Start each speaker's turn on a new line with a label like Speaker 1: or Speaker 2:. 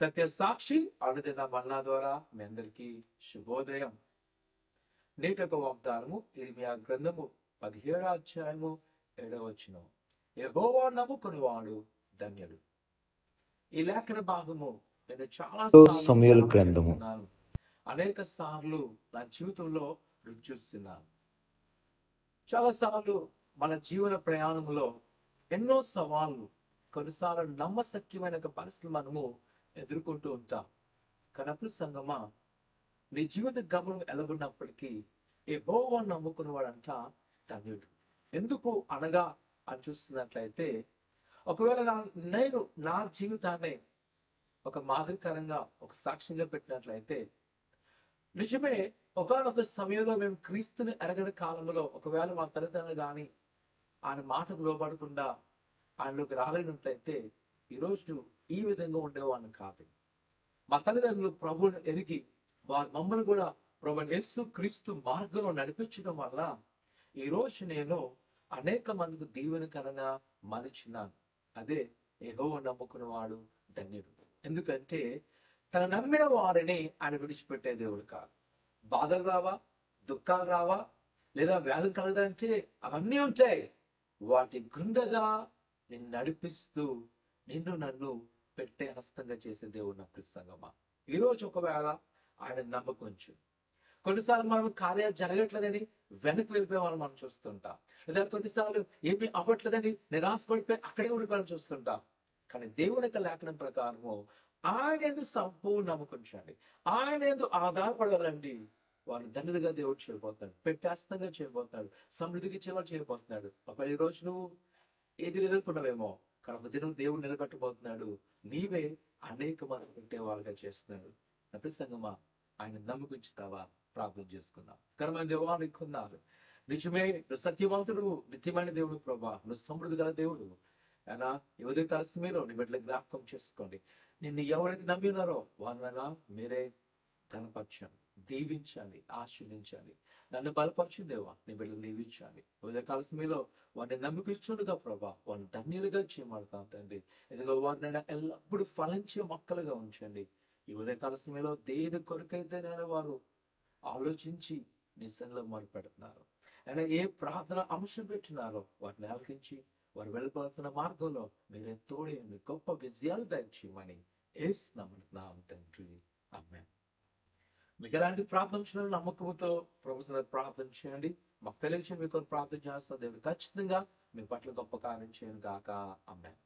Speaker 1: సత్య సాక్షి అనుదిన మన్నా ద్వారా మీ అందరికీ శుభోదయం. నేటి ఒక వాగ్దానము ఇర్మియా గ్రంథము 17వ అధ్యాయము 7వ వచనం. యెహోవా నమ్ముకునివాడు ధన్యుడు. ఈ లేఖన భాగము నేను చాలా
Speaker 2: సమూయేలు గ్రంథము
Speaker 1: అనేక సార్లు నా జీవితంలో రుచి చూస్తున్నాను. చాలా సార్లు మన జీవన ప్రయాణంలో ఎన్నో సవాళ్ళు, కొన్నిసార్లు నమ్మశక్యమైన పరిస్థితులు మనము ఎదుర్కొంటూ ఉంటాం. కనప్పుడు సంగమా, నీ జీవిత గమనం ఎలాగున్నప్పటికీ యెహోవాను నమ్ముకున్నవాడంట ధన్యుడు. ఎందుకు అనగా అని చూస్తున్నట్లయితే, ఒకవేళ నేను నా జీవితాన్ని ఒక మాదిరికరంగా ఒక సాక్ష్యంగా పెట్టినట్లయితే, నిజమే ఒకనొక సమయంలో మేము క్రీస్తుని ఎరగని కాలంలో ఒకవేళ మా తల్లిదండ్రులు కానీ ఆయన మాటకు లోబడకుండా ఆయనలోకి రాలేనట్లయితే ఈరోజు ఈ విధంగా ఉండేవాడిని కాదు. మా తల్లిదండ్రులు ప్రభువుని ఎరిగి వారి మమ్మల్ని కూడా ప్రభు యేసు క్రీస్తు మార్గంలో నడిపించడం వల్ల ఈరోజు నేను అనేక మందికి దీవెనకరంగా మలిచినాను. అదే యెహోవాను నమ్ముకున్నవాడు ధన్యుడు. ఎందుకంటే తన నమ్మిన వారిని ఆయన విడిచిపెట్టే దేవుడు కాదు. బాధలు రావా, దుఃఖాలు రావా, లేదా వ్యాధులు కలగదంటే అవన్నీ ఉంటాయి. వాటి గుండెగా నిన్ను నడిపిస్తూ నిన్ను నన్ను పెట్టే హస్తంగా చేసే దేవుడు నా ప్రసంగమా. ఈరోజు ఒకవేళ ఆయన నమ్మకంచు, కొన్నిసార్లు మనం కార్యాలు జరగట్లేదని వెనక్కి వెళ్ళిపోయే వాళ్ళు మనం చూస్తుంటాం. లేదా కొన్నిసార్లు ఏమీ అవ్వట్లేదని నిరాశపడిపోయి అక్కడే ఉండిపోవాలని చూస్తుంటాం. కానీ దేవుని యొక్క లేఖనం ప్రకారము ఆయన ఎందుకు సంపూర్ణ నమ్మకంచండి, ఆయన ఎందుకు ఆధారపడాలండి. వారు ధన్యులుగా దేవుడు చేయబోతున్నాడు, పెట్టేస్తంగా చేయబోతున్నాడు, సమృద్ధికి ఇచ్చేవాడు చేయబోతున్నాడు. ఒకవేళ ఈ రోజు నువ్వు ఏది నిలబడుకున్నావేమో, కానీ ఒక దినం దేవుడు నిలబెట్టబోతున్నాడు. నీవే అనేక మంది పెట్టే వాళ్ళగా చేస్తున్నాడు. ప్రసంగమా, ఆయన నమ్మకించుతావా? ప్రార్థన చేసుకుందాం. కరమైన దేవా, నీకున్నారు నిజమే, నువ్వు సత్యవంతుడు, నిత్యమైన దేవుడు ప్రభా, నువ్వు సమృద్ధి గల దేవుడు. అయినా ఈ ఉదయకాల సమయంలో నీ బిడ్డలకు జ్ఞాపకం చేసుకోండి. నిన్ను ఎవరైతే నమ్మి ఉన్నారో వాళ్ళైనా మీరే ధనపరచండి, దీవించండి, ఆశీర్వదించండి. నన్ను బలపరచు దేవా, నీ బిడ్డలు దీవించండి. ఉదయకాల సమయంలో వారిని నమ్మకిస్తుండగా ప్రభా, వారిని ధన్యులుగా చేయమంటాం తండ్రి. ఎందుకంటే వారినైనా ఎల్లప్పుడూ ఫలించే మొక్కలుగా ఉంచండి. ఈ ఉదయకాల సమయంలో దేని కొరకైతే నేను వారు ఆలోచించి నిజంలో మొదలుపెడుతున్నారు, అయినా ఏ ప్రార్థన అంశం పెట్టినారో వాటిని ఆలకించి వారు వెళ్ళిపోతున్న మార్గంలో మీరే తోడేయండి, గొప్ప విజయాలు దయచేయమని యేసు నామమున తండ్రి, ఆమేన్. మీకు ఎలాంటి ప్రార్థన నమ్మకంతో ప్రభుత్వ ప్రార్థన చేయండి. మాకు తెలియచేయండి, మీకు ప్రార్థన చేస్తున్న దేవుడు ఖచ్చితంగా మీ పట్ల గొప్ప కార్యం చేయను గాక. ఆమేన్.